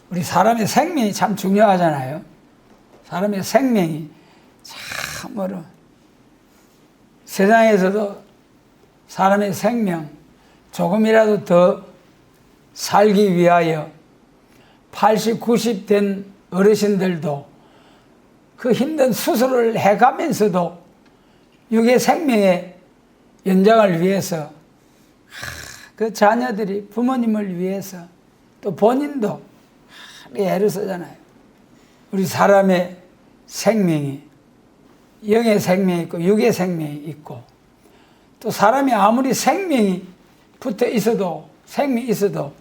우리 사람의 생명이 참 중요하잖아요. 사람의 생명이 참으로 세상에서도 사람의 생명 조금이라도 더 살기 위하여 80, 90 된 어르신들도 그 힘든 수술을 해가면서도 육의 생명의 연장을 위해서 그 자녀들이 부모님을 위해서 또 본인도 애를 쓰잖아요. 우리 사람의 생명이 영의 생명이 있고 육의 생명이 있고 또 사람이 아무리 생명이 붙어 있어도 생명이 있어도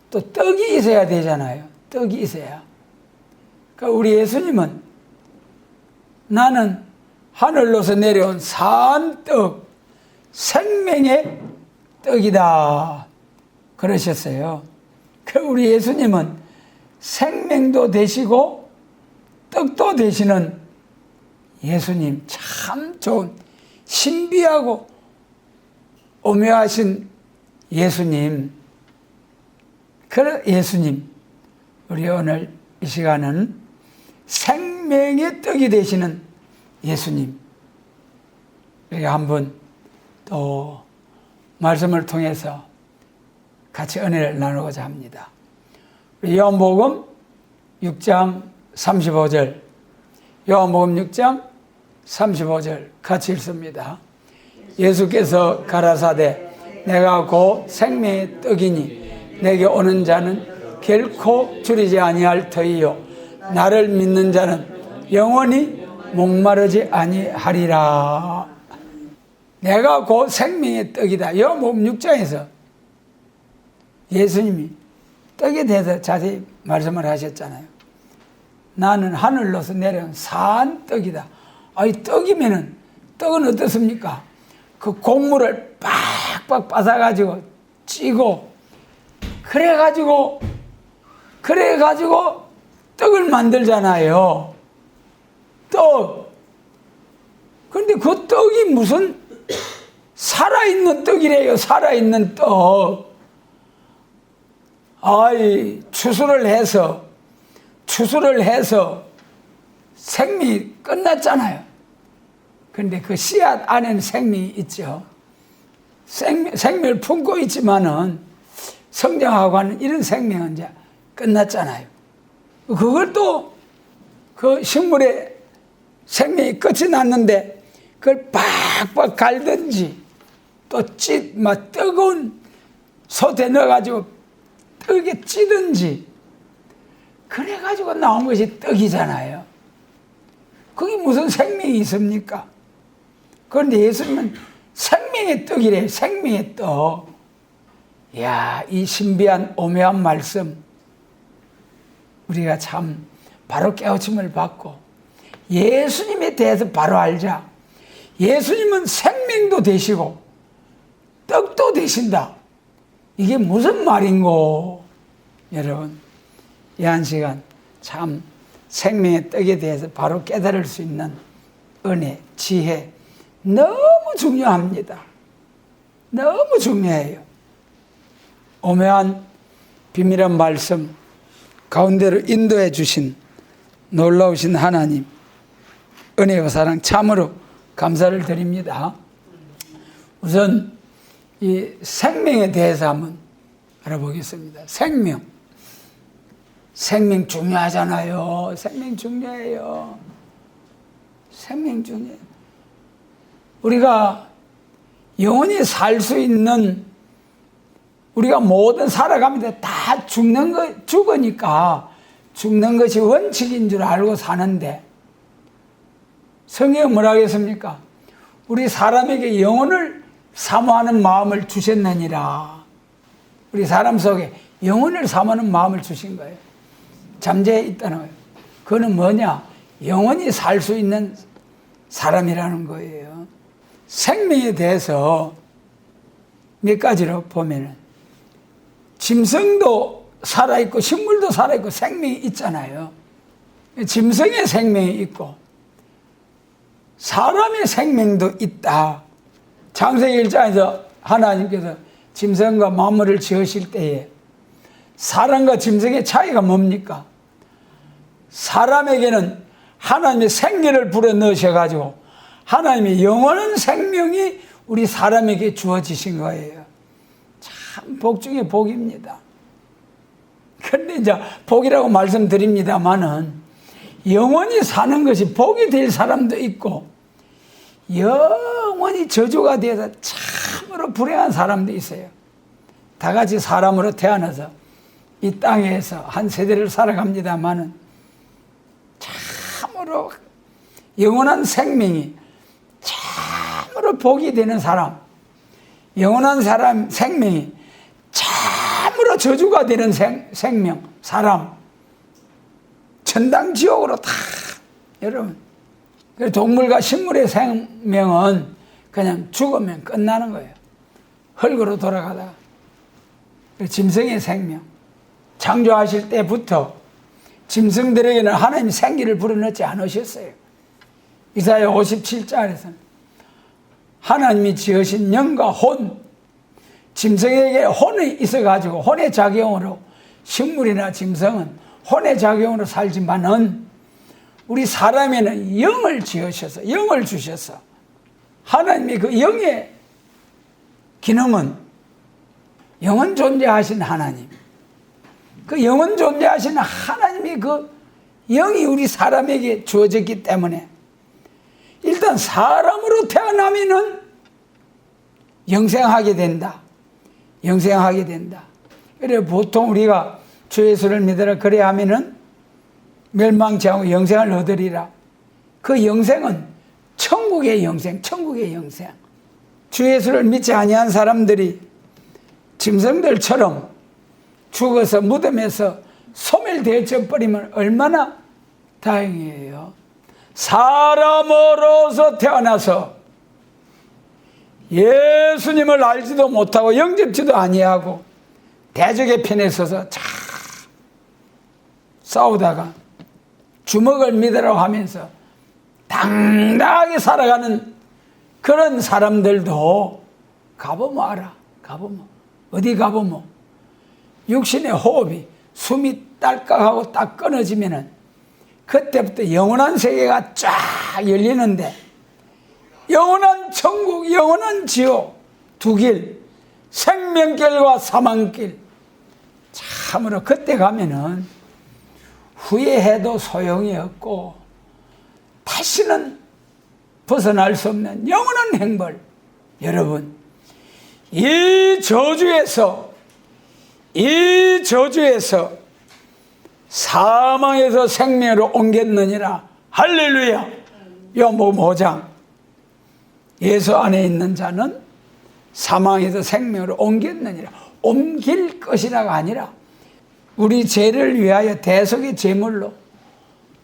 또 떡이 있어야 되잖아요. 떡이 있어야. 그러니까 우리 예수님은 나는 하늘로서 내려온 산떡 생명의 떡이다 그러셨어요. 그 우리 예수님은 생명도 되시고 떡도 되시는 예수님, 참 좋은 신비하고 오묘하신 예수님, 그 예수님, 우리 오늘 이 시간은 생명의 떡이 되시는 예수님, 우리가 한번 또 말씀을 통해서 같이 은혜를 나누고자 합니다. 요한복음 6장 35절, 요한복음 6장 35절 같이 읽습니다. 예수께서 가라사대 내가 곧 생명의 떡이니 내게 오는 자는 결코 줄이지 아니할 터이요 나를 믿는 자는 영원히 목마르지 아니하리라. 내가 곧 생명의 떡이다. 요한복음 6장에서 예수님이 떡에 대해서 자세히 말씀을 하셨잖아요. 나는 하늘로서 내려온 산 떡이다. 이 떡이면은 떡은 어떻습니까? 그 곡물을 빡빡 빻아가지고 찌고 그래가지고 떡을 만들잖아요. 떡. 그런데 그 떡이 무슨 살아있는 떡이래요. 살아있는 떡. 추수를 해서 생명이 끝났잖아요. 그런데 그 씨앗 안에는 생명이 있죠. 생명을 품고 있지만은 성장하고 하는 이런 생명은 이제 끝났잖아요. 그걸 또 그 식물의 생명이 끝이 났는데 그걸 팍팍 갈든지 또 뜨거운 솥에 넣어가지고 떡에 찌든지 그래가지고 나온 것이 떡이잖아요. 그게 무슨 생명이 있습니까? 그런데 예수님은 생명의 떡이래요. 생명의 떡. 이야, 이 신비한 오묘한 말씀 우리가 참 바로 깨우침을 받고 예수님에 대해서 바로 알자. 예수님은 생명도 되시고 떡도 되신다. 이게 무슨 말인고? 여러분, 이 한 시간 참 생명의 떡에 대해서 바로 깨달을 수 있는 은혜, 지혜 너무 중요합니다. 너무 중요해요. 오묘한 비밀한 말씀 가운데로 인도해 주신 놀라우신 하나님 은혜와 사랑 참으로 감사를 드립니다. 우선 이 생명에 대해서 한번 알아보겠습니다. 생명 중요하잖아요. 생명 중요해요. 생명 중요해요. 우리가 영원히 살 수 있는 우리가 모든 살아가면서 다 죽으니까 죽는 것이 원칙인 줄 알고 사는데 성경은 뭐라 하겠습니까? 우리 사람에게 영혼을 사모하는 마음을 주셨느니라. 우리 사람 속에 영혼을 사모하는 마음을 주신 거예요. 잠재해 있다는 거예요. 그거는 뭐냐? 영원히 살 수 있는 사람이라는 거예요. 생명에 대해서 몇 가지로 보면은 짐승도 살아있고 식물도 살아있고 생명이 있잖아요. 짐승의 생명이 있고 사람의 생명도 있다. 창세기 1장에서 하나님께서 짐승과 만물을 지으실 때에 사람과 짐승의 차이가 뭡니까? 사람에게는 하나님의 생기를 불어넣으셔가지고 하나님의 영원한 생명이 우리 사람에게 주어지신 거예요. 참 복 중에 복입니다. 그런데 이제 복이라고 말씀드립니다마는 영원히 사는 것이 복이 될 사람도 있고 영원히 저주가 되어서 참으로 불행한 사람도 있어요. 다 같이 사람으로 태어나서 이 땅에서 한 세대를 살아갑니다마는 참으로 영원한 생명이 참으로 복이 되는 사람, 영원한 사람 생명이 참으로 저주가 되는 생명, 사람, 천당 지옥으로 다, 여러분. 동물과 식물의 생명은 그냥 죽으면 끝나는 거예요. 흙으로 돌아가다가. 짐승의 생명, 창조하실 때부터 짐승들에게는 하나님이 생기를 불어넣지 않으셨어요. 이사야 57장에서는 하나님이 지으신 영과 혼, 짐승에게 혼이 있어가지고 혼의 작용으로 식물이나 짐승은 혼의 작용으로 살지만은 우리 사람에는 영을 지으셔서 영을 주셔서 하나님이 그 영의 기능은 영원 존재하신 하나님, 그 영원 존재하신 하나님이 그 영이 우리 사람에게 주어졌기 때문에 일단 사람으로 태어나면은 영생하게 된다. 영생하게 된다. 그래 보통 우리가 주 예수를 믿으라 그래 하면은 멸망치 않고 영생을 얻으리라. 그 영생은 천국의 영생, 천국의 영생. 주 예수를 믿지 아니한 사람들이 짐승들처럼 죽어서 무덤에서 소멸되어 버리면 얼마나 다행이에요. 사람으로서 태어나서 예수님을 알지도 못하고 영접지도 아니하고 대적의 편에 서서 참 싸우다가 주먹을 믿으라고 하면서 당당하게 살아가는 그런 사람들도 가보면 알아. 가보면 어디 가보면 육신의 호흡이 숨이 딸깍하고 딱 끊어지면은 그때부터 영원한 세계가 쫙 열리는데 영원한 천국, 영원한 지옥 두 길, 생명길과 사망길. 참으로 그때 가면은 후회해도 소용이 없고 다시는 벗어날 수 없는 영원한 행벌. 여러분, 이 저주에서 사망에서 생명으로 옮겼느니라. 할렐루야. 요한복음 5장. 예수 안에 있는 자는 사망에서 생명으로 옮겼느니라. 옮길 것이라가 아니라 우리 죄를 위하여 대속의 제물로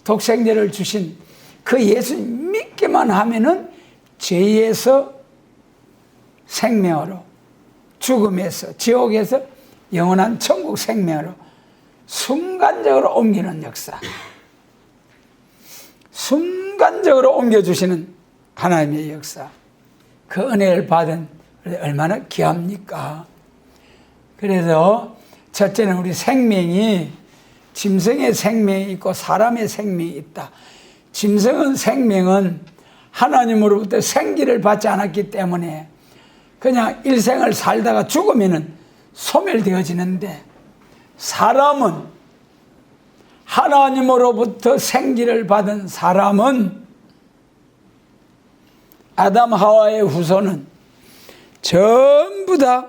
독생제를 주신 그 예수 믿기만 하면은 죄에서 생명으로, 죽음에서, 지옥에서 영원한 천국 생명으로 순간적으로 옮기는 역사. 순간적으로 옮겨주시는 하나님의 역사. 그 은혜를 받은 얼마나 귀합니까? 그래서 첫째는 우리 생명이 짐승의 생명이 있고 사람의 생명이 있다. 짐승은 생명은 하나님으로부터 생기를 받지 않았기 때문에 그냥 일생을 살다가 죽으면 소멸되어지는데 사람은 하나님으로부터 생기를 받은 사람은 아담 하와의 후손은 전부 다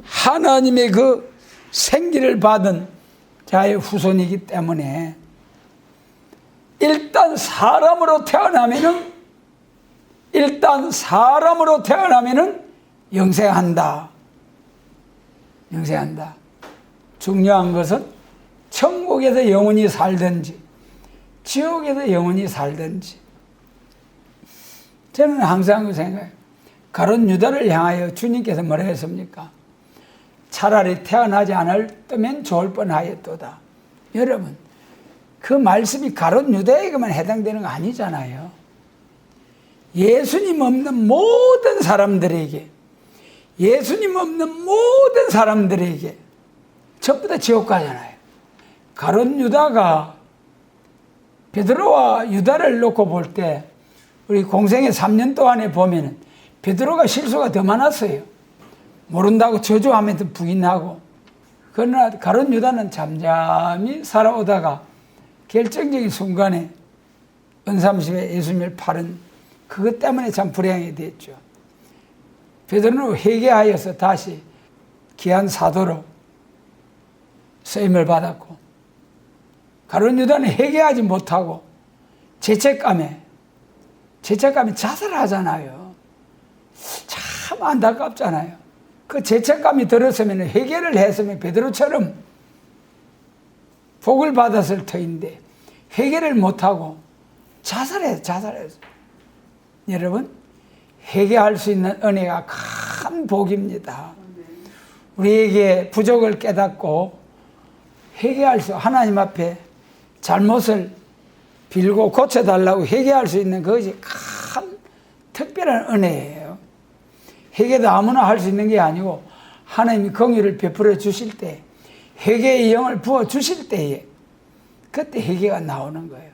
하나님의 그 생기를 받은 자의 후손이기 때문에 일단 사람으로 태어나면은 영생한다. 영생한다. 중요한 것은 천국에서 영원히 살든지 지옥에서 영원히 살든지. 저는 항상 그 생각해요. 가룟 유다를 향하여 주님께서 뭐라 했습니까? 차라리 태어나지 않았다면 좋을 뻔하였도다. 여러분, 그 말씀이 가룟 유다에게만 해당되는 거 아니잖아요. 예수님 없는 모든 사람들에게, 예수님 없는 모든 사람들에게 전부 다 지옥 가잖아요. 가룟 유다가 베드로와 유다를 놓고 볼 때 우리 공생의 3년 동안에 보면은 베드로가 실수가 더 많았어요. 모른다고 저주하면서 부인하고. 그러나 가룟 유다는 잠잠히 살아오다가 결정적인 순간에 은삼십에 예수님을 팔은 그것 때문에 참 불행하게 됐죠. 베드로는 회개하여서 다시 귀한 사도로 쓰임을 받았고, 가룟 유다는 회개하지 못하고 죄책감에 자살하잖아요. 참 안타깝잖아요. 그 죄책감이 들었으면 회개를 했으면 베드로처럼 복을 받았을 터인데 회개를 못하고 자살했어요. 여러분, 회개할 수 있는 은혜가 큰 복입니다. 우리에게 부족을 깨닫고 회개할 수, 하나님 앞에 잘못을 빌고 고쳐달라고 회개할 수 있는 그것이 큰 특별한 은혜예요. 회개도 아무나 할 수 있는 게 아니고 하나님이 공의를 베풀어 주실 때, 회개의 영을 부어 주실 때에 그때 회개가 나오는 거예요.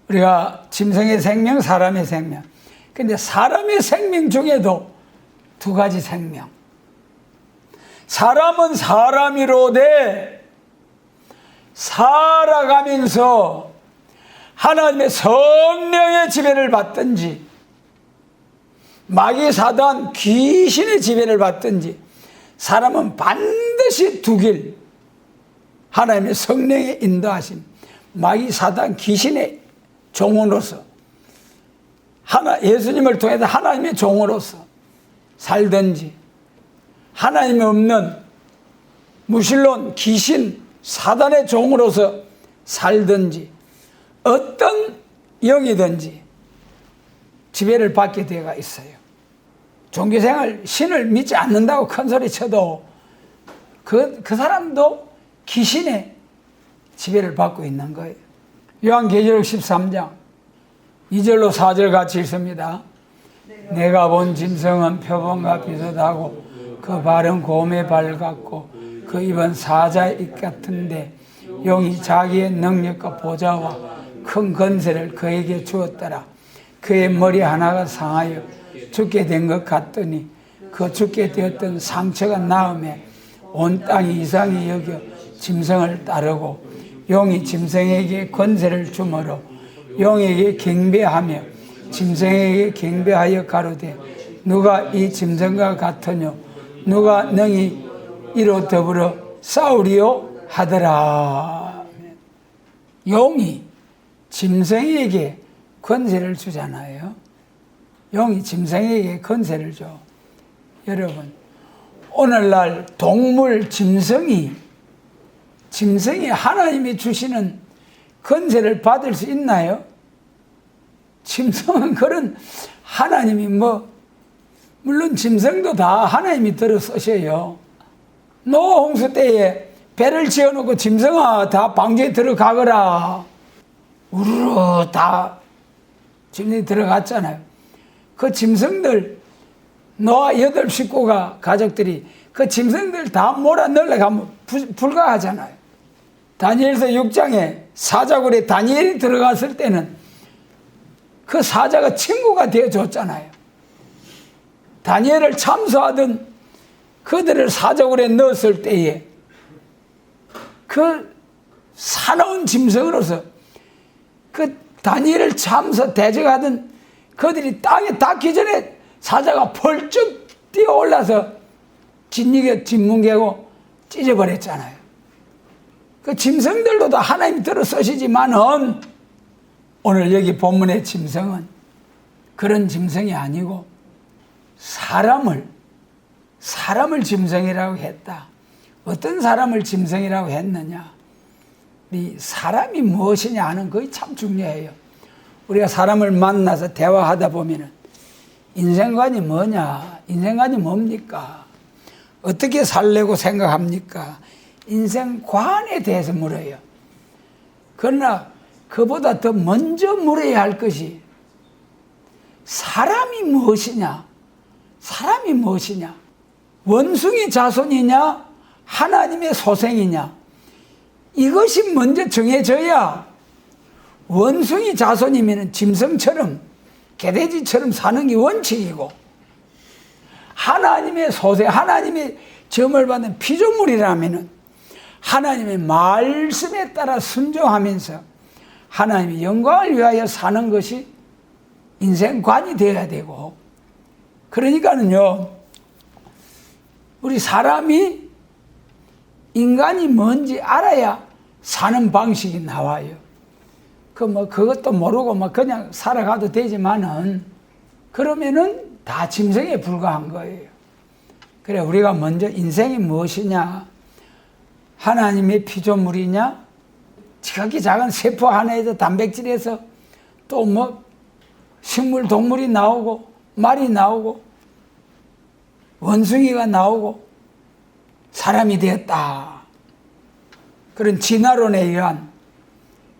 우리가 짐승의 생명, 사람의 생명. 근데 사람의 생명 중에도 두 가지 생명. 사람은 사람이로되 살아가면서 하나님의 성령의 지배를 받든지 마귀 사단 귀신의 지배를 받든지 사람은 반드시 두 길, 하나님의 성령의 인도하심, 마귀 사단 귀신의 종으로서 예수님을 통해서 하나님의 종으로서 살든지, 하나님이 없는 무신론 귀신 사단의 종으로서 살든지, 어떤 영이든지 지배를 받게 되어 있어요. 종교생활 신을 믿지 않는다고 큰소리 쳐도 그 사람도 귀신의 지배를 받고 있는 거예요. 요한계시록 13장 2절로 4절 같이 읽습니다. 내가 본 짐승은 표범과 비슷하고 그 발은 곰의 발 같고 그 입은 사자의 입 같은데 용이 자기의 능력과 보좌와 큰 권세를 그에게 주었더라. 그의 머리 하나가 상하여 죽게 된 것 같더니 그 죽게 되었던 상처가 나음에 온 땅이 이상히 여겨 짐승을 따르고 용이 짐승에게 권세를 주므로 용에게 경배하며 짐승에게 경배하여 가로되 누가 이 짐승과 같으뇨 누가 능히 이로 더불어 싸우리요 하더라. 용이 짐승에게 권세를 주잖아요. 용이 짐승에게 권세를 줘. 여러분, 오늘날 동물 짐승이 하나님이 주시는 권세를 받을 수 있나요? 짐승은 그런 하나님이 물론 짐승도 다 하나님이 들어 쓰셔요. 노아 홍수 때에 배를 지어놓고 짐승아 다 방주에 들어가거라. 우르르 다 짐승이 들어갔잖아요. 그 짐승들 노아 8 식구가 가족들이 그 짐승들 다 몰아 넣으려고 불가하잖아요. 다니엘서 6장에 사자굴에 다니엘이 들어갔을 때는 그 사자가 친구가 되어줬잖아요. 다니엘을 참수하던 그들을 사자굴에 넣었을 때에 그 사나운 짐승으로서 그 다니엘을 참수 대적하던 그들이 땅에 닿기 전에 사자가 펄쩍 뛰어올라서 진문개고 찢어버렸잖아요. 그 짐승들도 다 하나님이 들어 쓰시지만은 오늘 여기 본문의 짐승은 그런 짐승이 아니고 사람을 짐승이라고 했다. 어떤 사람을 짐승이라고 했느냐? 이 사람이 무엇이냐 하는 것이 참 중요해요. 우리가 사람을 만나서 대화하다 보면은 인생관이 뭐냐? 인생관이 뭡니까? 어떻게 살려고 생각합니까? 인생관에 대해서 물어요. 그러나 그보다 더 먼저 물어야 할 것이 사람이 무엇이냐? 사람이 무엇이냐? 원숭이 자손이냐? 하나님의 소생이냐, 이것이 먼저 정해져야 원숭이 자손이면 짐승처럼 개돼지처럼 사는 게 원칙이고, 하나님의 소생, 하나님의 점을 받는 피조물이라면 하나님의 말씀에 따라 순종하면서 하나님의 영광을 위하여 사는 것이 인생관이 되어야 되고, 그러니까는요, 우리 사람이 인간이 뭔지 알아야 사는 방식이 나와요. 그것도 모르고 그냥 살아가도 되지만은, 그러면은 다 짐승에 불과한 거예요. 그래, 우리가 먼저 인생이 무엇이냐, 하나님의 피조물이냐, 지극히 작은 세포 하나에서 단백질에서 또 식물, 동물이 나오고, 말이 나오고, 원숭이가 나오고, 사람이 되었다. 그런 진화론에 의한.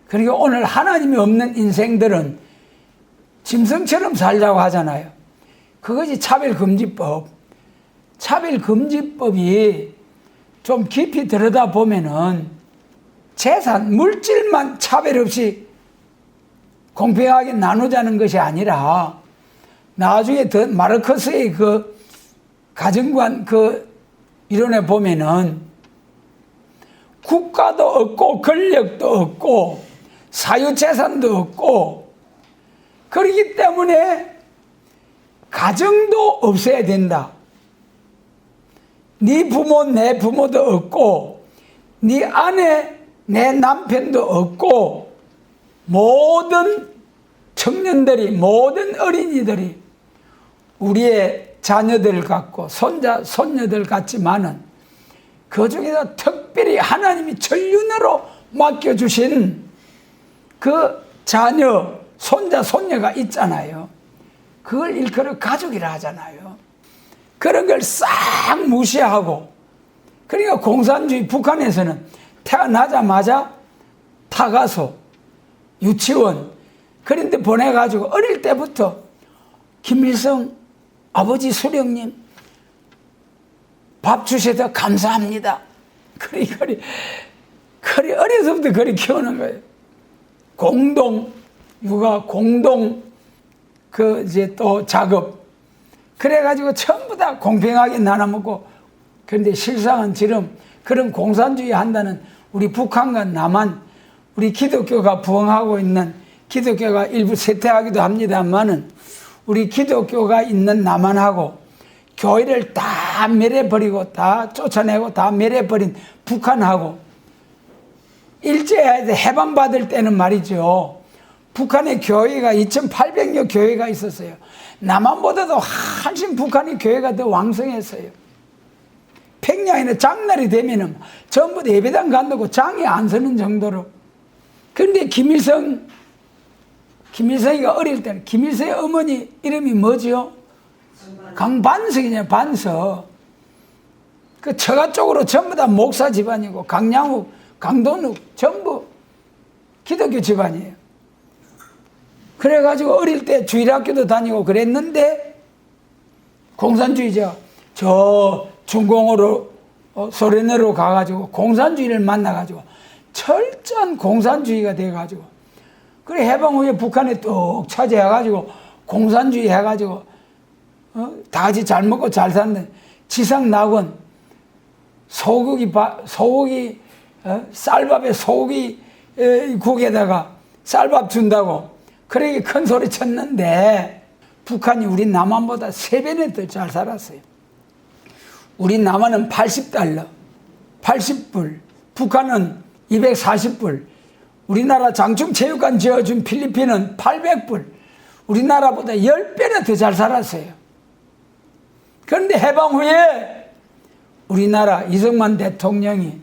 그리고 오늘 하나님이 없는 인생들은 짐승처럼 살자고 하잖아요. 그것이 차별금지법. 차별금지법이 좀 깊이 들여다보면은 재산, 물질만 차별 없이 공평하게 나누자는 것이 아니라, 나중에 더 마르크스의 그 가정관 이론에 보면은 국가도 없고 권력도 없고 사유재산도 없고, 그렇기 때문에 가정도 없어야 된다. 네 부모 내 부모도 없고 네 아내 내 남편도 없고, 모든 청년들이, 모든 어린이들이 우리의 자녀들 같고 손자 손녀들 같지만은 그 중에서 특별히 하나님이 천륜으로 맡겨주신 그 자녀, 손자, 손녀가 있잖아요. 그걸 일컬어 가족이라 하잖아요. 그런 걸 싹 무시하고, 그러니까 공산주의, 북한에서는 태어나자마자 타가소, 유치원 그런 데 보내가지고 어릴 때부터 김일성 아버지 수령님 밥 주셔서 감사합니다. 그리 어려서부터 그리 키우는 거예요. 공동 육아, 공동 이제 또 작업. 그래가지고 전부 다 공평하게 나눠먹고. 그런데 실상은 지금 그런 공산주의 한다는 우리 북한과 남한, 우리 기독교가 부흥하고 있는, 기독교가 일부 쇠퇴하기도 합니다만은 우리 기독교가 있는 남한하고 교회를 다 멸해버리고 다 쫓아내고 다 멸해버린 북한하고, 일제에 해방받을 때는 말이죠, 북한의 교회가 2800여 교회가 있었어요. 남한보다도 훨씬 북한의 교회가 더 왕성했어요. 평양에는 장날이 되면은 전부 다 예배당 간다고 장이 안 서는 정도로. 그런데 김일성이가 어릴 때는, 김일성의 어머니 이름이 뭐죠? 강반석이냐, 반석. 그 처가 쪽으로 전부 다 목사 집안이고, 강양욱, 강돈욱 전부 기독교 집안이에요. 그래가지고 어릴 때 주일학교도 다니고 그랬는데, 공산주의자 저 중공으로 소련으로 가가지고 공산주의를 만나가지고 철저한 공산주의가 돼가지고, 그래 해방 후에 북한에 뚝 차지해가지고 공산주의 해가지고 다 같이 잘 먹고 잘 사는 지상낙원, 소고기 쌀밥에 소고기 국에다가 쌀밥 준다고 그렇게 큰 소리 쳤는데, 북한이 우리 남한보다 3배는 더 잘 살았어요. 우리 남한은 80달러, 80불, 북한은 240불, 우리나라 장충체육관 지어준 필리핀은 800불, 우리나라보다 10배나 더 잘 살았어요. 그런데 해방 후에 우리나라 이승만 대통령이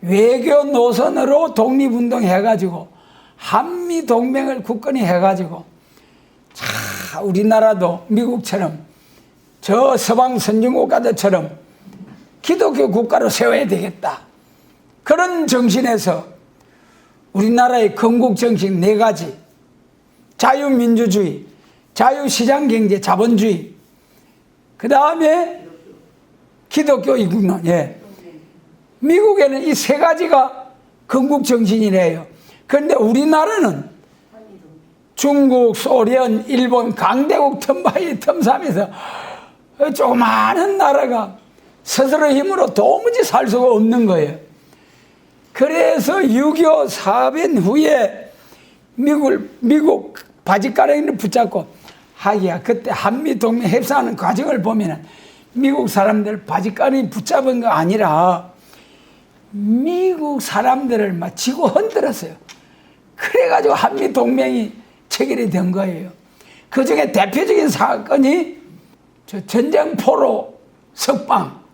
외교 노선으로 독립운동 해가지고 한미동맹을 굳건히 해가지고, 자, 우리나라도 미국처럼 저 서방 선진국가들처럼 기독교 국가로 세워야 되겠다. 그런 정신에서 우리나라의 건국정신 4가지, 자유민주주의, 자유시장경제, 자본주의, 그 다음에 기독교 이국론, 미국에는 이 세 가지가 건국 정신이래요. 그런데 우리나라는 중국, 소련, 일본 강대국 틈바이 틈삼에서 조그마한 나라가 스스로 힘으로 도무지 살 수가 없는 거예요. 그래서 6.25 사변 후에 미국 바짓가랑이를 붙잡고 하기야, 그때 한미동맹 협상하는 과정을 보면은 미국 사람들 바짓가랑이 붙잡은 거 아니라 미국 사람들을 막 지고 흔들었어요. 그래가지고 한미동맹이 체결이 된 거예요. 그 중에 대표적인 사건이 전쟁포로 석방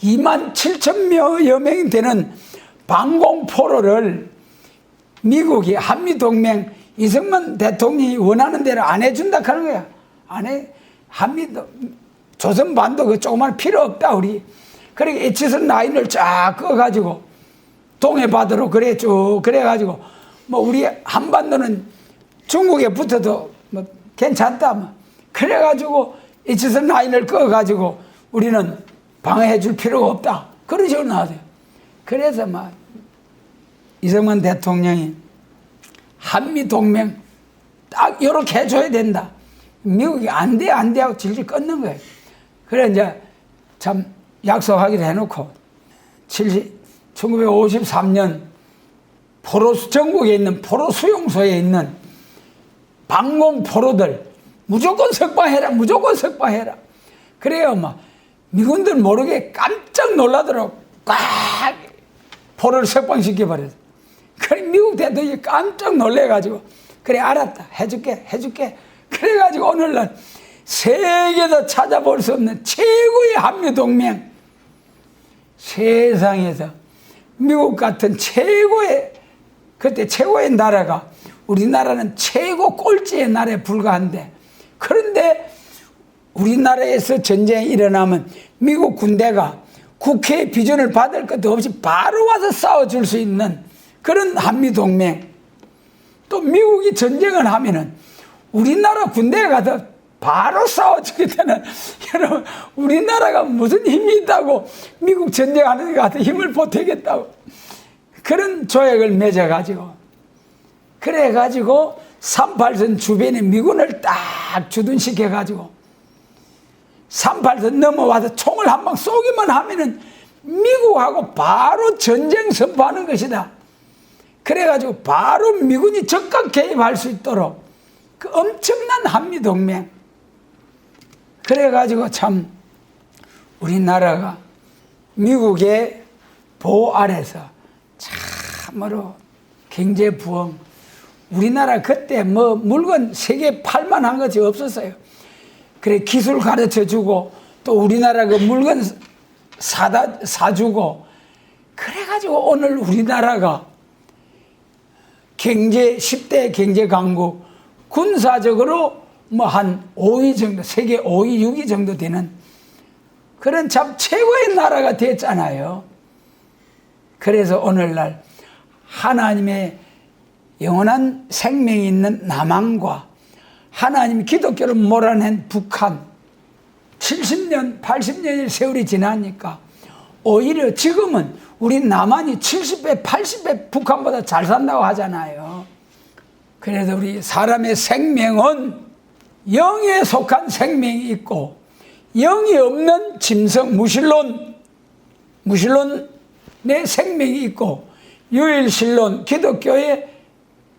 27,000여 명이 되는 방공포로를 미국이 한미동맹 이승만 대통령이 원하는 대로 안 해준다 하는 거야. 안 해. 조선반도 그 조그만 필요 없다 우리. 그러니까 에치슨 라인을 쫙 그어가지고 동해바다로 그래 쭉 그래가지고 뭐 우리 한반도는 중국에 붙어도 뭐 괜찮다 뭐. 그래가지고 에치슨 라인을 그어가지고 우리는 방어해줄 필요가 없다. 그런 식으로 나왔어요. 그래서 막 이승만 대통령이 한미동맹 딱 이렇게 해줘야 된다. 미국이 안 돼 하고 질질 끊는 거예요. 그래 이제 참 약속하기로 해놓고 1953년 전국에 있는 포로 수용소에 있는 방공포로들 무조건 석방해라. 그래요 막 미군들 모르게 깜짝 놀라더라고. 꽉 포로를 석방시켜버렸어. 그래 미국 대통령이 깜짝 놀래가지고 그래 알았다 해줄게 그래가지고 오늘날 세계에서 찾아볼 수 없는 최고의 한미동맹, 세상에서 미국 같은 그때 최고의 나라가 우리나라는 최고 꼴찌의 나라에 불과한데, 그런데 우리나라에서 전쟁이 일어나면 미국 군대가 국회의 비준을 받을 것도 없이 바로 와서 싸워줄 수 있는 그런 한미동맹. 또 미국이 전쟁을 하면은 우리나라 군대에 가서 바로 싸워주게 되는, 여러분, 우리나라가 무슨 힘이 있다고 미국 전쟁하는 데 가서 힘을 보태겠다고. 그런 조약을 맺어가지고, 그래가지고 38선 주변에 미군을 딱 주둔시켜가지고 38선 넘어와서 총을 한 방 쏘기만 하면은 미국하고 바로 전쟁 선포하는 것이다. 그래가지고 바로 미군이 적극 개입할 수 있도록 그 엄청난 한미동맹. 그래가지고 참 우리나라가 미국의 보호 아래서 참으로 경제 부흥. 우리나라 그때 뭐 물건 세계 팔만한 것이 없었어요. 그래 기술 가르쳐 주고 또 우리나라 그 물건 사주고, 그래가지고 오늘 우리나라가 경제 10대 경제 강국, 군사적으로 뭐 한 5위 정도, 세계 5위, 6위 정도 되는 그런 참 최고의 나라가 됐잖아요. 그래서 오늘날 하나님의 영원한 생명이 있는 남한과 하나님이 기독교를 몰아낸 북한, 70년, 80년의 세월이 지나니까 오히려 지금은 우리 남한이 70배, 80배 북한보다 잘 산다고 하잖아요. 그래서 우리 사람의 생명은 영에 속한 생명이 있고 영이 없는 짐승, 무신론의 생명이 있고 유일신론, 기독교의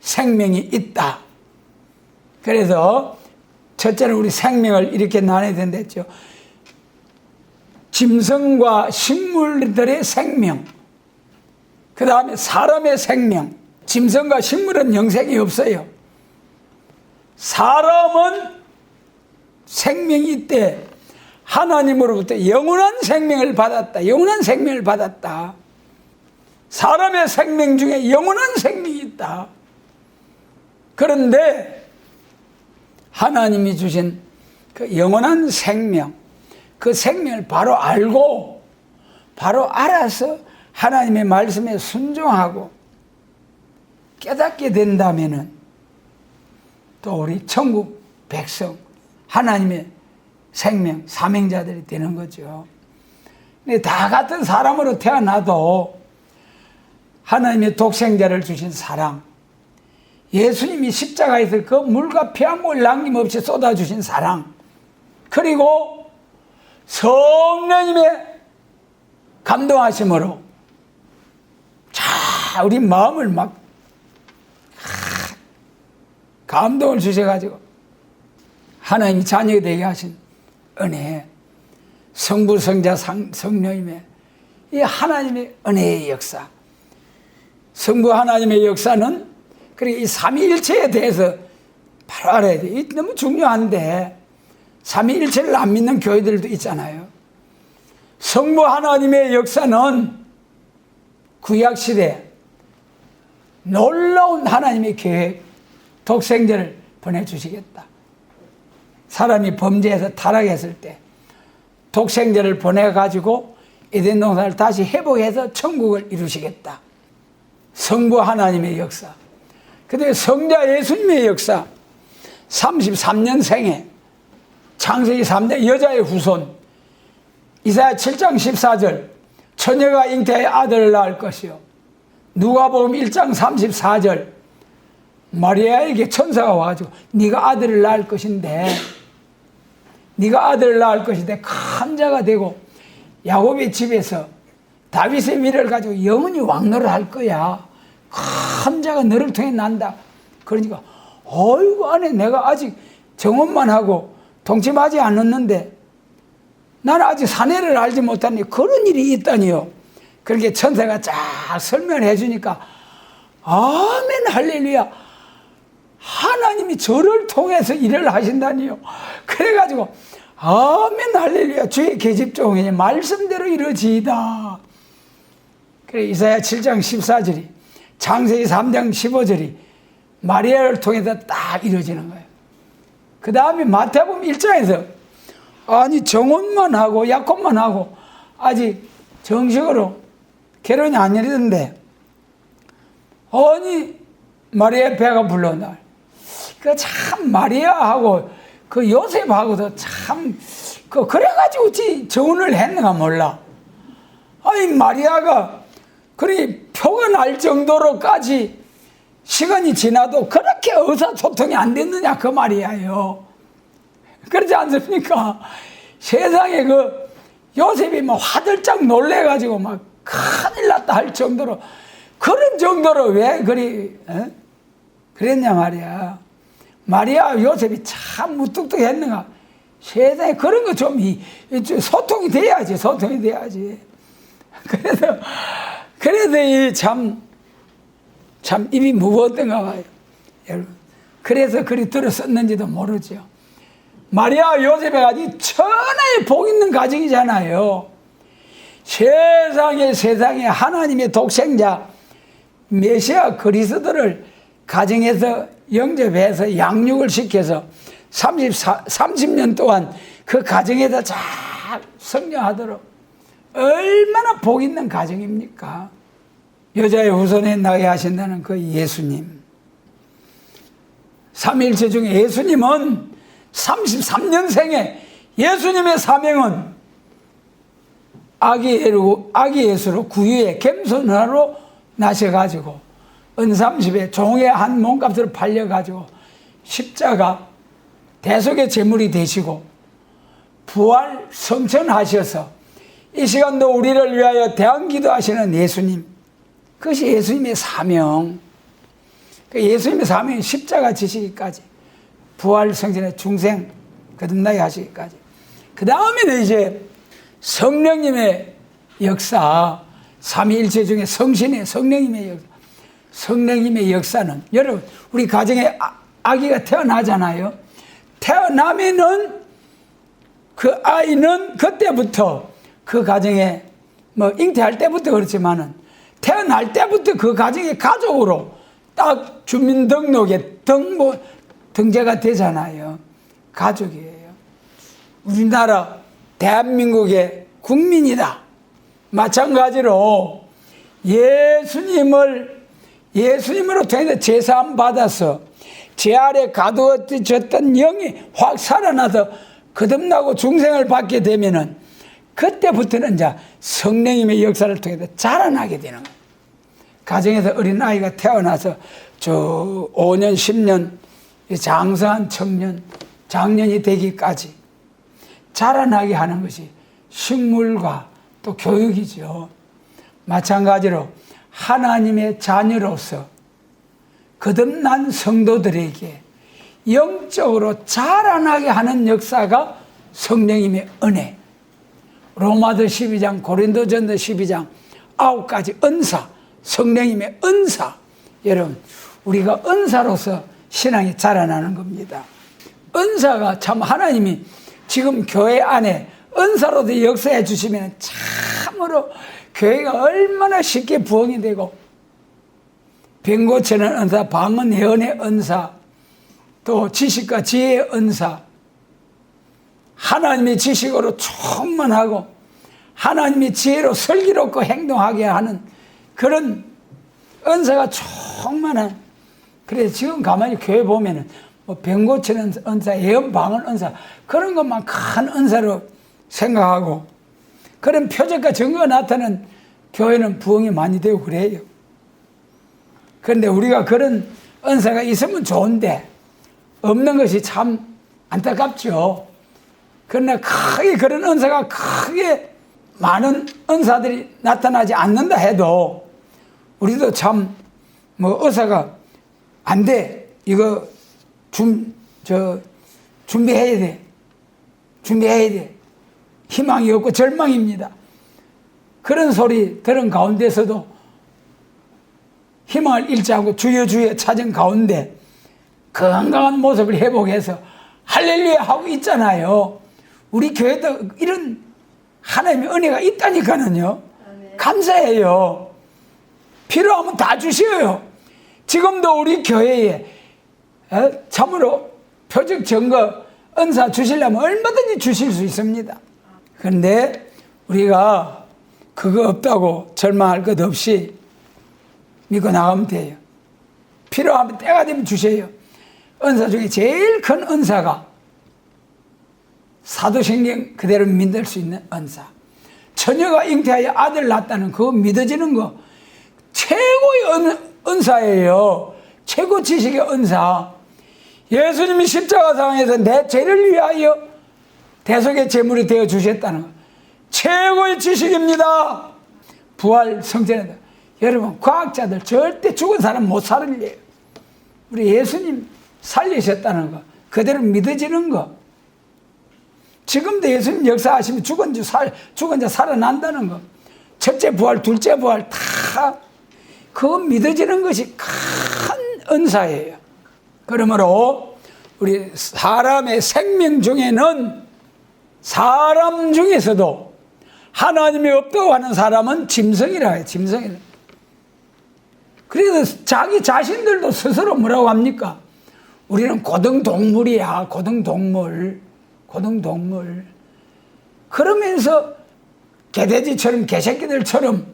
생명이 있다. 그래서 첫째는 우리 생명을 이렇게 나눠야 된댔죠. 짐승과 식물들의 생명, 그 다음에 사람의 생명. 짐승과 식물은 영생이 없어요. 사람은 생명이 있대. 하나님으로부터 영원한 생명을 받았다. 사람의 생명 중에 영원한 생명이 있다. 그런데 하나님이 주신 그 영원한 생명, 그 생명을 바로 알고 바로 알아서 하나님의 말씀에 순종하고 깨닫게 된다면은 또 우리 천국 백성, 하나님의 생명, 사명자들이 되는 거죠. 다 같은 사람으로 태어나도 하나님의 독생자를 주신 사랑, 예수님이 십자가에서 그 물과 피한물 남김없이 쏟아주신 사랑, 그리고 성령님의 감동하심으로 자 우리 마음을 막 감동을 주셔가지고 하나님이 자녀가 되게 하신 은혜, 성부, 성자, 성령님의 이 하나님의 은혜의 역사, 성부 하나님의 역사는 그리고 이 삼위일체에 대해서 바로 알아야 돼. 이 너무 중요한데 삼위일체를 안 믿는 교회들도 있잖아요. 성부 하나님의 역사는 구약시대 놀라운 하나님의 계획, 독생자를 보내주시겠다. 사람이 범죄해서 타락했을 때 독생자를 보내가지고 에덴 동산을 다시 회복해서 천국을 이루시겠다. 성부 하나님의 역사. 그 다음에 성자 예수님의 역사. 33년 생에 창세기 3년 여자의 후손. 이사야 7장 14절 처녀가 잉태하여 아들을 낳을 것이요. 누가복음 1장 34절 마리아에게 천사가 와가지고 네가 아들을 낳을 것인데 큰 자가 되고 야곱의 집에서 다윗의 위를 가지고 영원히 왕노를 할 거야. 큰 자가 너를 통해 난다. 그러니까 어이구 안에 내가 아직 정혼만 하고 동침하지 않았는데 나는 아직 사내를 알지 못하니 그런 일이 있다니요. 그렇게 천사가 쫙 설명을 해주니까 아멘 할렐루야, 하나님이 저를 통해서 일을 하신다니요. 그래가지고 아멘 할렐루야, 주의 계집종이 말씀대로 이루어지이다. 그래 이사야 7장 14절이 창세기 3장 15절이 마리아를 통해서 딱 이루어지는 거예요. 그 다음에 마태복음 1장에서 아니 정혼만 하고 약혼만 하고 아직 정식으로 결혼이 안 이르는데 아니 마리아 배가 불러날. 그 참 마리아하고 그 요셉하고도 참 그래가지고 정혼을 했는가 몰라. 아니 마리아가 그리 표가 날 정도로까지 시간이 지나도 그렇게 의사소통이 안 됐느냐 그 말이에요. 그렇지 않습니까? 세상에 그 요셉이 막 화들짝 놀래가지고 막 큰일 났다 할 정도로 그런 정도로 왜 그랬냐 말이야. 마리아 요셉이 참 무뚝뚝했는가. 세상에 그런 거 좀 소통이 돼야지. 그래서 이 참 입이 무거웠던가 봐요. 여러분. 그래서 글이 들었었는지도 모르죠. 마리아 요셉의 가정이 천하에 복 있는 가정이잖아요. 세상에 하나님의 독생자 메시아 그리스도를 가정에서 영접해서 양육을 시켜서 30년 동안 그 가정에다 잘 성장하도록 얼마나 복 있는 가정입니까? 여자의 후손에 나게 하신다는 그 예수님. 삼위일체 중에 예수님은 33년 생에 예수님의 사명은 아기 예수로 구유에 겸손하로 나셔가지고 은삼십에 종의 한 몸값으로 팔려가지고 십자가 대속의 제물이 되시고 부활 성천하셔서 이 시간도 우리를 위하여 대안기도하시는 예수님. 그것이 예수님의 사명. 예수님의 사명이 십자가 지시기까지 부활 성전의 중생 거듭나게 하시기까지. 그 다음에는 이제 성령님의 역사, 삼위일체 중에 성신의 성령님의 역사. 성령님의 역사는 여러분 우리 가정에 아기가 태어나잖아요. 태어나면은 그 아이는 그때부터 그 가정에 잉태할 때부터 그렇지만은 태어날 때부터 그 가정의 가족으로 딱 주민등록에 등재가 되잖아요. 가족이에요. 우리나라 대한민국의 국민이다. 마찬가지로 예수님으로 통해서 제사함 받아서 제 아래 가두어졌던 영이 확 살아나서 거듭나고 중생을 받게 되면은 그때부터는 이제 성령님의 역사를 통해서 자라나게 되는 거예요. 가정에서 어린아이가 태어나서 저 5년, 10년 장성한 청년, 장년이 되기까지 자라나게 하는 것이 식물과 또 교육이죠. 마찬가지로 하나님의 자녀로서 거듭난 성도들에게 영적으로 자라나게 하는 역사가 성령님의 은혜. 로마서 12장, 고린도전서 12장 9가지 은사, 성령님의 은사. 여러분, 우리가 은사로서 신앙이 자라나는 겁니다. 은사가 참 하나님이 지금 교회 안에 은사로도 역사해 주시면 참으로 교회가 얼마나 쉽게 부흥이 되고, 병 고치는 은사, 방언 예언의 은사, 또 지식과 지혜의 은사, 하나님의 지식으로 충만하고 하나님의 지혜로 슬기롭고 행동하게 하는 그런 은사가 충만한. 그래서 지금 가만히 교회 보면은 뭐 병 고치는 은사, 예언 방언 은사, 그런 것만 큰 은사로 생각하고, 그런 표적과 증거가 나타나는 교회는 부흥이 많이 되고 그래요. 그런데 우리가 그런 은사가 있으면 좋은데 없는 것이 참 안타깝죠. 그러나 크게 그런 은사가 크게 많은 은사들이 나타나지 않는다 해도 우리도 참 뭐 의사가 안 돼, 이거 준비해야 돼, 희망이 없고 절망입니다. 그런 소리 들은 가운데서도 희망을 잃지 않고 주여 찾은 가운데 건강한 모습을 회복해서 할렐루야 하고 있잖아요. 우리 교회도 이런 하나님의 은혜가 있다니까는요. 감사해요. 필요하면 다 주셔요. 지금도 우리 교회에 참으로 표적 증거 은사 주시려면 얼마든지 주실 수 있습니다. 그런데 우리가 그거 없다고 절망할 것 없이 믿고 나가면 돼요. 필요하면 때가 되면 주세요. 은사 중에 제일 큰 은사가 사도신경 그대로 믿을 수 있는 은사. 처녀가 잉태하여 아들 낳았다는 그거 믿어지는 거 최고의 은사예요. 최고 지식의 은사. 예수님이 십자가상에서 내 죄를 위하여 대속의 제물이 되어 주셨다는 거 최고의 지식입니다. 부활 성전에다. 여러분, 과학자들 절대 죽은 사람 못 살려요. 우리 예수님 살리셨다는 거 그대로 믿어지는 거. 지금도 예수님 역사하시면 죽은 자 살아난다는 거. 첫째 부활, 둘째 부활 다 그거 믿어지는 것이 큰 은사예요. 그러므로 우리 사람의 생명 중에는 사람 중에서도 하나님이 없다고 하는 사람은 짐승이라 해요. 짐승이라. 그래서 자기 자신들도 스스로 뭐라고 합니까? 우리는 고등동물이야. 고등동물. 그러면서 개돼지처럼 개새끼들처럼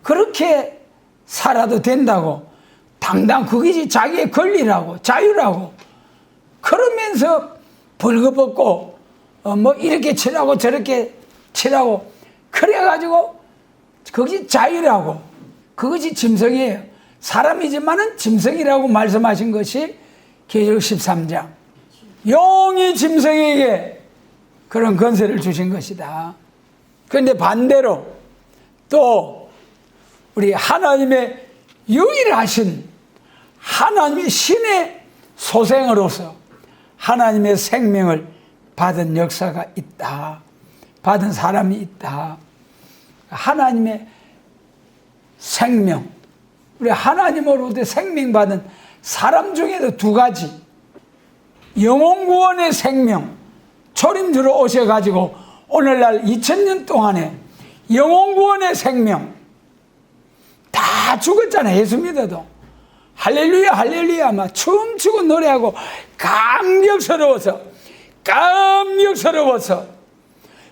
그렇게 살아도 된다고, 당당 그것이 자기의 권리라고, 자유라고 그러면서 벌거벗고 뭐 이렇게 칠하고 저렇게 칠하고 그래가지고 그것이 자유라고, 그것이 짐승이에요. 사람이지만은 짐승이라고 말씀하신 것이 계시록 13장. 용이 짐승에게 그런 권세를 주신 것이다. 그런데 반대로 또 우리 하나님의 유일하신 하나님의 신의 소생으로서 하나님의 생명을 받은 역사가 있다. 받은 사람이 있다. 하나님의 생명, 우리 하나님으로부터 생명받은 사람 중에도 두 가지. 영혼구원의 생명, 초림주로 오셔가지고 오늘날 2000년 동안에 영혼구원의 생명 다 죽었잖아요. 예수 믿어도. 할렐루야 할렐루야 막 춤추고 노래하고 감격스러워서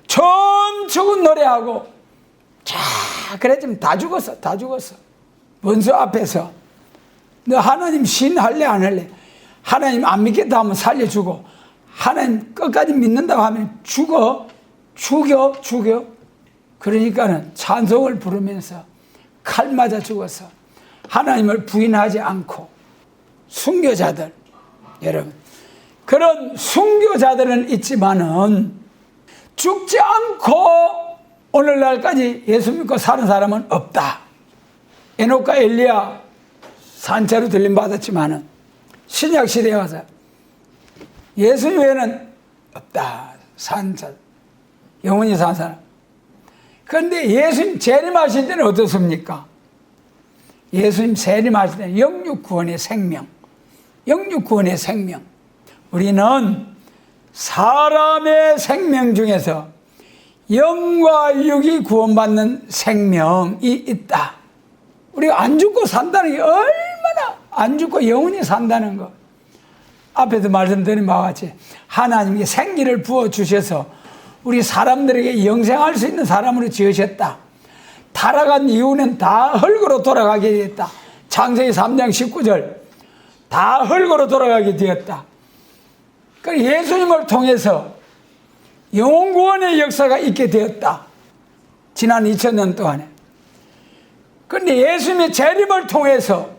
춤추고 노래하고 자 그랬지만 다 죽었어. 원수 앞에서 너 하나님 신 할래 안 할래? 하나님 안 믿겠다 하면 살려주고 하나님 끝까지 믿는다고 하면 죽여. 그러니까는 찬송을 부르면서 칼 맞아 죽어서 하나님을 부인하지 않고 순교자들, 여러분, 그런 순교자들은 있지만은 죽지 않고 오늘날까지 예수 믿고 사는 사람은 없다. 에녹과 엘리야 산채로 들림받았지만은 신약 시대에 와서 예수 외에는 없다. 산자, 영원히 산 사람. 그런데 예수님 재림하실 때는 어떻습니까? 예수님 재림하실 때는 영육 구원의 생명, 영육 구원의 생명. 우리는 사람의 생명 중에서 영과 육이 구원받는 생명이 있다. 우리가 안 죽고 산다는 게 얼마나, 안 죽고 영원히 산다는 거. 앞에서 말씀드린 바와 같이 하나님께 생기를 부어주셔서 우리 사람들에게 영생할 수 있는 사람으로 지으셨다. 타락한 이후는 다 흙으로 돌아가게 되었다. 창세기 3장 19절 다 흙으로 돌아가게 되었다. 그 예수님을 통해서 영혼구원의 역사가 있게 되었다. 지난 2000년 동안에. 그런데 예수님의 재림을 통해서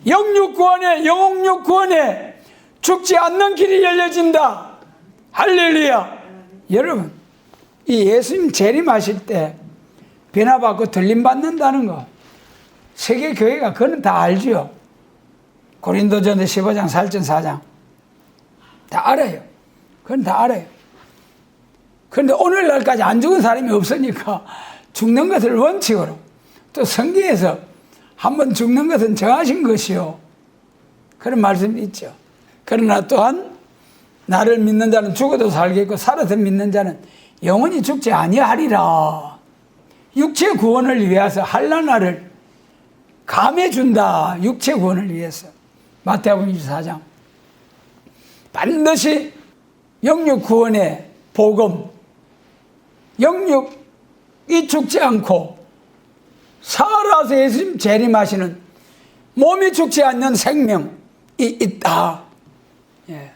영육구원에, 영혼육구원에 죽지 않는 길이 열려진다. 할렐루야. 여러분, 이 예수님 재림하실 때 변화받고 들림받는다는 거 세계 교회가 그건 다 알죠. 고린도전서 15장 4절 4장 다 알아요. 그건 다 알아요. 그런데 오늘날까지 안 죽은 사람이 없으니까 죽는 것을 원칙으로, 또 성경에서 한번 죽는 것은 정하신 것이요, 그런 말씀이 있죠. 그러나 또한 나를 믿는 자는 죽어도 살겠고 살아서 믿는 자는 영원히 죽지 아니하리라. 육체 구원을 위해서 한란나를 감해준다. 육체 구원을 위해서. 마태복음 24장. 반드시 영육 구원의 복음, 영육이 죽지 않고 살아서 예수님 재림하시는 몸이 죽지 않는 생명이 있다. 예.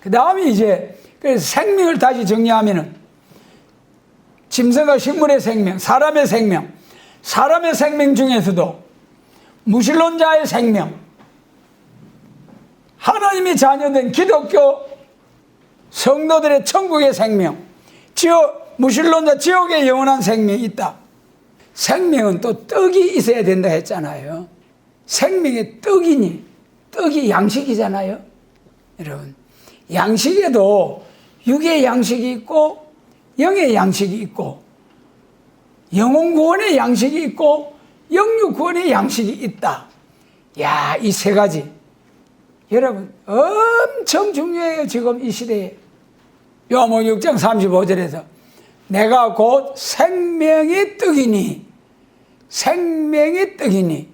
그 다음에 이제 그래서 생명을 다시 정리하면은 짐승과 식물의 생명, 사람의 생명, 사람의 생명 중에서도 무신론자의 생명, 하나님의 자녀된 기독교 성도들의 천국의 생명, 무신론자 지옥의 영원한 생명이 있다. 생명은 또 떡이 있어야 된다 했잖아요. 생명의 떡이니, 떡이 양식이잖아요. 여러분, 양식에도 육의 양식이 있고 영의 양식이 있고 영혼 구원의 양식이 있고 영육 구원의 양식이 있다. 야, 이 세 가지 여러분 엄청 중요해요. 지금 이 시대에. 요한복음 6장 35절에서 내가 곧 생명의 떡이니, 생명의 떡이니,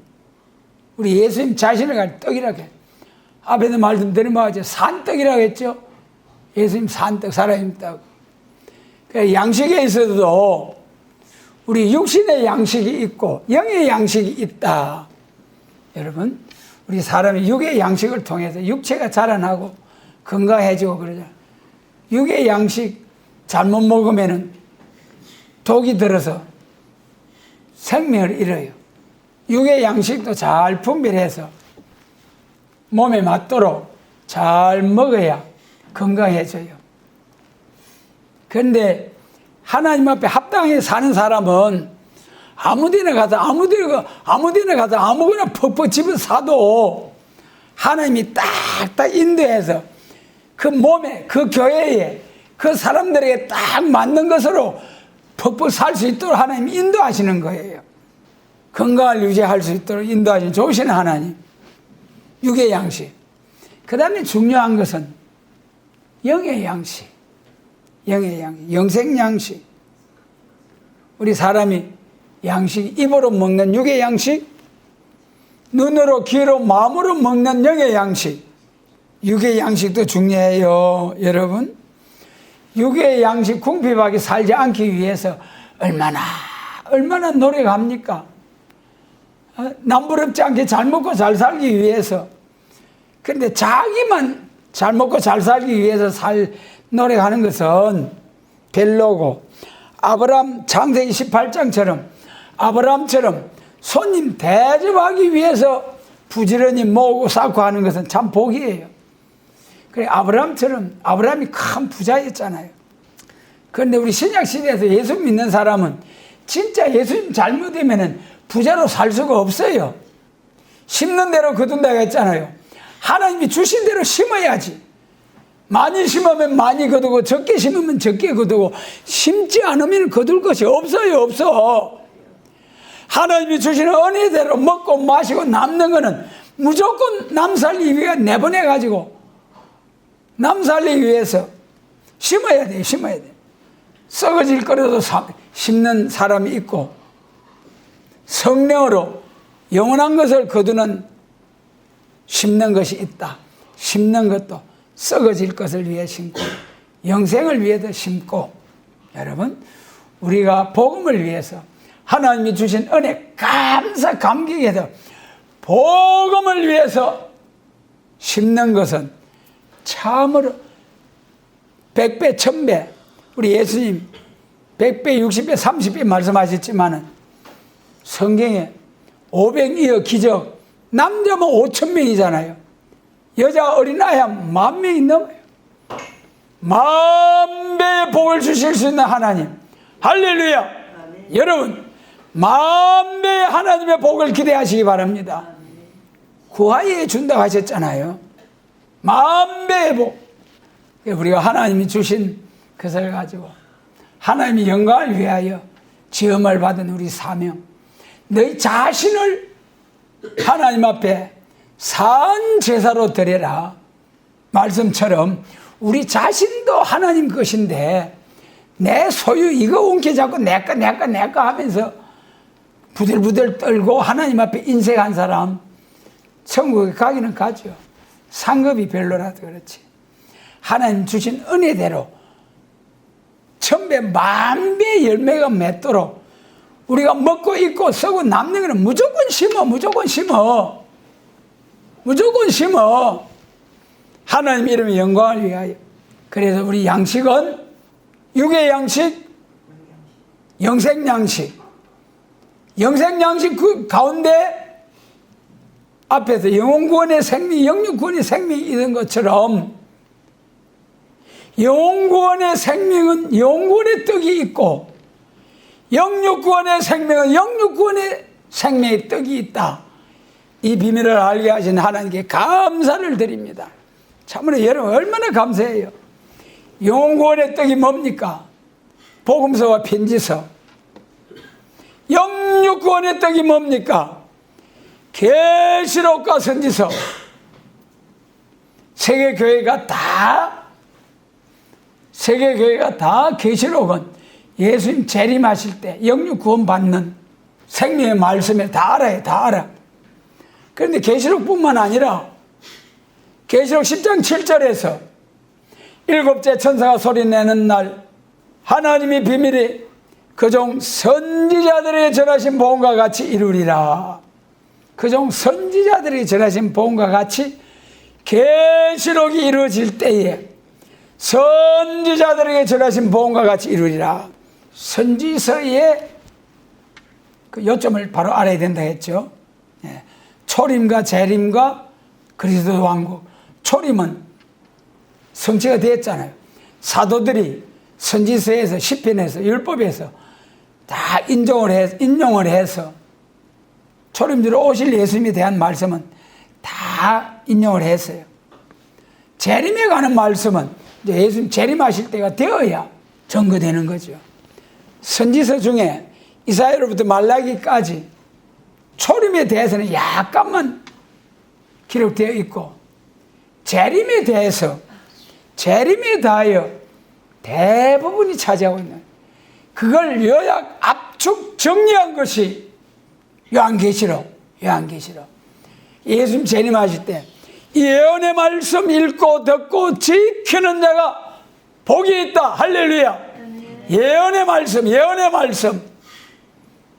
우리 예수님 자신을 가진 떡이라고 해요. 앞에서 말씀드린 바와 같이 산떡이라고 했죠. 예수님 산떡, 살아있는 떡. 양식에 있어도 우리 육신의 양식이 있고 영의 양식이 있다. 여러분, 우리 사람이 육의 양식을 통해서 육체가 자라나고 건강해지고 그러잖아요. 육의 양식 잘못 먹으면은 독이 들어서 생명을 잃어요. 육의 양식도 잘 분별해서 몸에 맞도록 잘 먹어야 건강해져요. 그런데 하나님 앞에 합당하게 사는 사람은 아무데나 가서 아무거나 퍽퍽 집을 사도 하나님이 딱딱 인도해서 그 몸에, 그 교회에, 그 사람들에게 딱 맞는 것으로 퍽퍽 살 수 있도록 하나님이 인도하시는 거예요. 건강을 유지할 수 있도록 인도하시는 좋으신 하나님. 육의 양식. 그 다음에 중요한 것은 영의 양식. 영의 양식. 영생 양식. 우리 사람이 양식, 입으로 먹는 육의 양식, 눈으로, 귀로, 마음으로 먹는 영의 양식. 육의 양식도 중요해요, 여러분. 육의 양식 궁핍하게 살지 않기 위해서 얼마나 노력합니까? 남부럽지 않게 잘 먹고 잘 살기 위해서. 그런데 자기만 잘 먹고 잘 살기 위해서 노력하는 것은 별로고, 아브라함 창세기 18장처럼 아브라함처럼 손님 대접하기 위해서 부지런히 모으고 쌓고 하는 것은 참 복이에요. 그래, 아브라함이 큰 부자였잖아요. 그런데 우리 신약시대에서 예수 믿는 사람은 진짜 예수님 잘못이면 부자로 살 수가 없어요. 심는 대로 거둔다고 했잖아요. 하나님이 주신 대로 심어야지. 많이 심으면 많이 거두고 적게 심으면 적게 거두고 심지 않으면 거둘 것이 없어요. 없어. 하나님이 주시는 은혜대로 먹고 마시고 남는 거는 무조건 남살리기 위해 내보내가지고 남살리기 위해서 심어야 돼. 심어야 돼. 썩어질 거라도 심는 사람이 있고 성령으로 영원한 것을 거두는 심는 것이 있다. 심는 것도 썩어질 것을 위해 심고 영생을 위해서 심고, 여러분 우리가 복음을 위해서 하나님이 주신 은혜 감사 감격에서 복음을 위해서 심는 것은 참으로 100배 1000배, 우리 예수님 100배 60배 30배 말씀하셨지만은 성경에 500이여 기적, 남자면 5,000명이잖아요. 여자 어린아이 한 10,000명이 넘어요. 10,000배의 복을 주실 수 있는 하나님, 할렐루야. 아멘. 여러분 10,000배의 하나님의 복을 기대하시기 바랍니다. 구하에 준다고 하셨잖아요. 10,000배의 복. 우리가 하나님이 주신 것을 가지고 하나님의 영광을 위하여 지음을 받은 우리 사명, 너희 자신을 하나님 앞에 산 제사로 드려라 말씀처럼 우리 자신도 하나님 것인데 내 소유 이거 웅켜잡고 내꺼 하면서 부들부들 떨고 하나님 앞에 인색한 사람 천국에 가기는 가죠. 상급이 별로라도 그렇지. 하나님 주신 은혜대로 1000배 10,000배의 열매가 맺도록 우리가 먹고 입고 쓰고 남는 거는 무조건 심어. 하나님 이름의 영광을 위하여. 그래서 우리 양식은 육의 양식, 영생 양식 그 가운데 앞에서 영혼구원의 생명, 영육구원의 생명이 있는 것처럼 영혼구원의 생명은 영혼구원의 떡이 있고 영육구원의 생명은 영육구원의 생명의 떡이 있다. 이 비밀을 알게 하신 하나님께 감사를 드립니다. 참으로 여러분 얼마나 감사해요. 영혼구원의 떡이 뭡니까? 복음서와 편지서. 영육구원의 떡이 뭡니까? 계시록과 선지서. 세계교회가 다 계시록은 예수님 재림하실 때 영육 구원 받는 생명의 말씀에 다 알아요. 다 알아. 그런데 계시록뿐만 아니라 계시록 10장 7절에서 일곱째 천사가 소리내는 날 하나님의 비밀이 그종 선지자들에게 전하신 복음과 같이 이루리라. 그종 선지자들에게 전하신 복음과 같이 계시록이 이루어질 때에 선지자들에게 전하신 복음과 같이 이루리라. 선지서의 그 요점을 바로 알아야 된다 했죠. 초림과 재림과 그리스도 왕국. 초림은 성취가 되었잖아요. 사도들이 선지서에서 시편에서 율법에서 다 인용을 해서 초림주로 오실 예수님에 대한 말씀은 다 인용을 했어요. 재림에 관한 말씀은 이제 예수님 재림하실 때가 되어야 증거되는 거죠. 선지서 중에 이사야로부터 말라기까지 초림에 대해서는 약간만 기록되어 있고 재림에 대하여 대부분이 차지하고 있는, 그걸 요약 압축 정리한 것이 요한계시록. 예수님 재림하실 때 예언의 말씀 읽고 듣고 지키는 자가 복이 있다. 할렐루야. 예언의 말씀.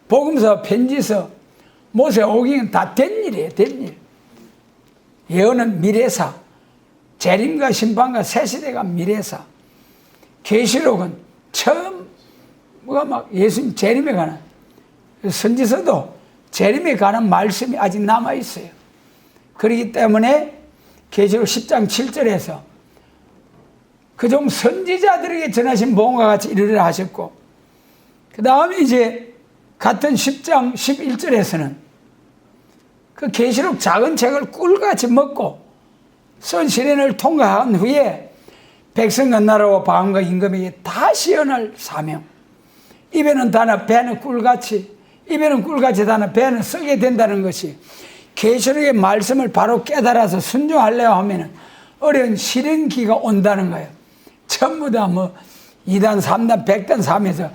복음서, 편지서, 모세오경은 다 된 일이에요. 된 일. 예언은 미래사, 재림과 심판과 새시대가 미래사, 계시록은 처음 뭐가 막 예수님 재림에 관한 선지서도 재림에 관한 말씀이 아직 남아 있어요. 그렇기 때문에 계시록 10장 7절에서 그종 선지자들에게 전하신 복음과 같이 이르리라 하셨고, 그 다음에 이제 같은 10장 11절에서는 그 계시록 작은 책을 꿀같이 먹고 선 시련을 통과한 후에 백성과 나라와 방과 임금에게 다시 연할 사명. 입에는 다나 배는 꿀같이, 입에는 꿀같이 다나 배는 썩게 된다는 것이 계시록의 말씀을 바로 깨달아서 순종하려고 하면 어려운 시련기가 온다는 거예요. 전부 다 뭐 2단, 3단, 100단, 3에서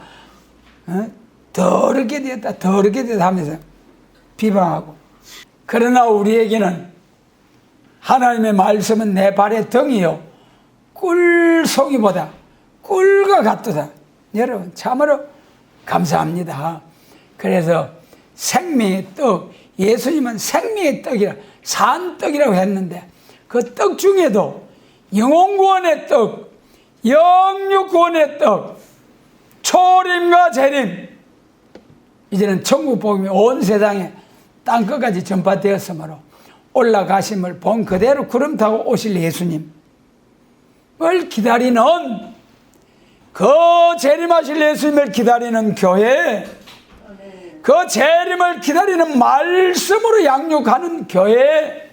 더럽게 되었다, 더럽게 되었다 하면서 비방하고. 그러나 우리에게는 하나님의 말씀은 내 발의 등이요 꿀송이보다 꿀과 같도다. 여러분 참으로 감사합니다. 그래서 생명의 떡, 예수님은 생명의 떡이라, 산떡이라고 했는데 그 떡 중에도 영혼구원의 떡, 영육구원의 떡, 초림과 재림, 이제는 천국 복음이 온 세상에 땅끝까지 전파되었으므로 올라가심을 본 그대로 구름 타고 오실 예수님을 기다리는, 그 재림하실 예수님을 기다리는 교회, 그 재림을 기다리는 말씀으로 양육하는 교회,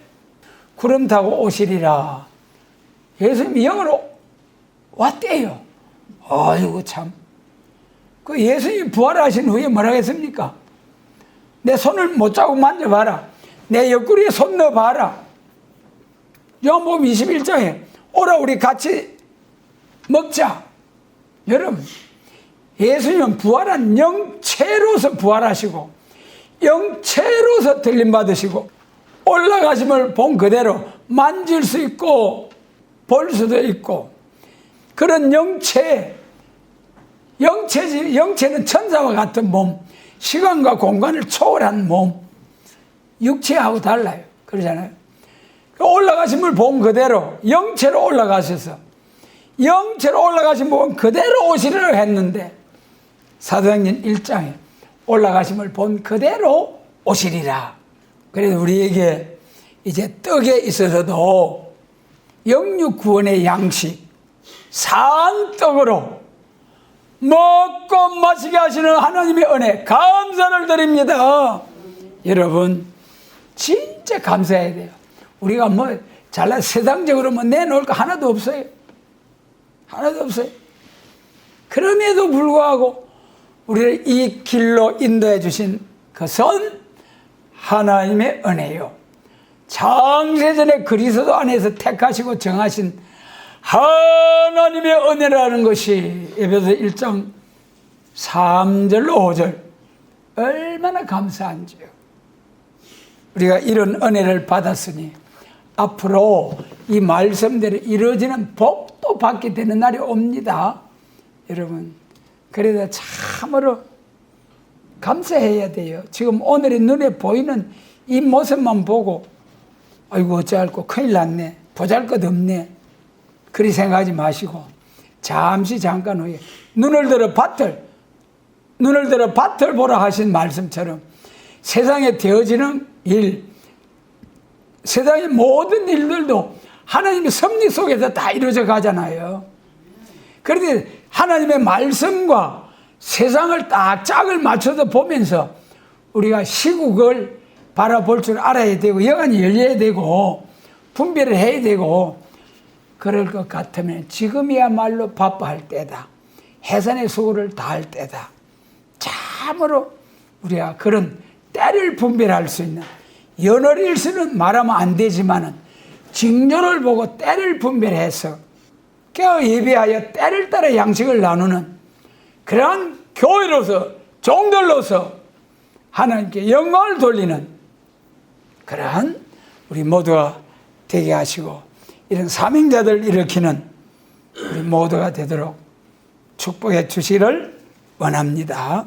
구름 타고 오시리라. 예수님이 영으로 왔대요. 아이고 참. 그 예수님이 부활하신 후에 뭐라고 했습니까? 내 손을 못 잡고 만져봐라. 내 옆구리에 손 넣어봐라. 요한복음 21장에 오라 우리 같이 먹자. 여러분, 예수님은 부활한 영체로서 부활하시고 영체로서 들림받으시고 올라가심을 본 그대로 만질 수 있고 볼 수도 있고, 그런 영체는 천사와 같은 몸, 시간과 공간을 초월한 몸, 육체하고 달라요. 그러잖아요. 올라가심을 본 그대로 영체로 올라가셔서 영체로 올라가신 분 그대로 오시리라고 했는데 사도행전 1장에 올라가심을 본 그대로 오시리라. 그래서 우리에게 이제 떡에 있어서도 영육구원의 양식, 산떡으로 먹고 마시게 하시는 하나님의 은혜 감사를 드립니다. 여러분 진짜 감사해야 돼요. 우리가 뭐 잘난 세상적으로 뭐 내놓을 거 하나도 없어요. 하나도 없어요. 그럼에도 불구하고 우리를 이 길로 인도해 주신 것은 하나님의 은혜요. 창세전에 그리스도 안에서 택하시고 정하신 하나님의 은혜라는 것이 에베소 1장 3절로 5절 얼마나 감사한지요. 우리가 이런 은혜를 받았으니 앞으로 이 말씀대로 이루어지는 복도 받게 되는 날이 옵니다. 여러분, 그래서 참으로 감사해야 돼요. 지금 오늘의 눈에 보이는 이 모습만 보고 아이고 어찌할꼬 큰일 났네, 보잘것없네, 그리 생각하지 마시고 잠시 잠깐 후에 눈을 들어 밭을 보라 하신 말씀처럼 세상에 되어지는 일, 세상의 모든 일들도 하나님의 섭리 속에서 다 이루어져 가잖아요. 그런데 하나님의 말씀과 세상을 딱 짝을 맞춰서 보면서 우리가 시국을 바라볼 줄 알아야 되고 영안이 열려야 되고 분별을 해야 되고, 그럴 것 같으면 지금이야말로 바빠할 때다. 해산의 수고를 다할 때다. 참으로 우리가 그런 때를 분별할 수 있는, 연월 일수는 말하면 안 되지만은 징조를 보고 때를 분별해서 깨어 예배하여 때를 따라 양식을 나누는 그러한 교회로서, 종들로서 하나님께 영광을 돌리는 그러한 우리 모두가 되게 하시고, 이런 사명자들 일으키는 우리 모두가 되도록 축복해 주시기를 원합니다.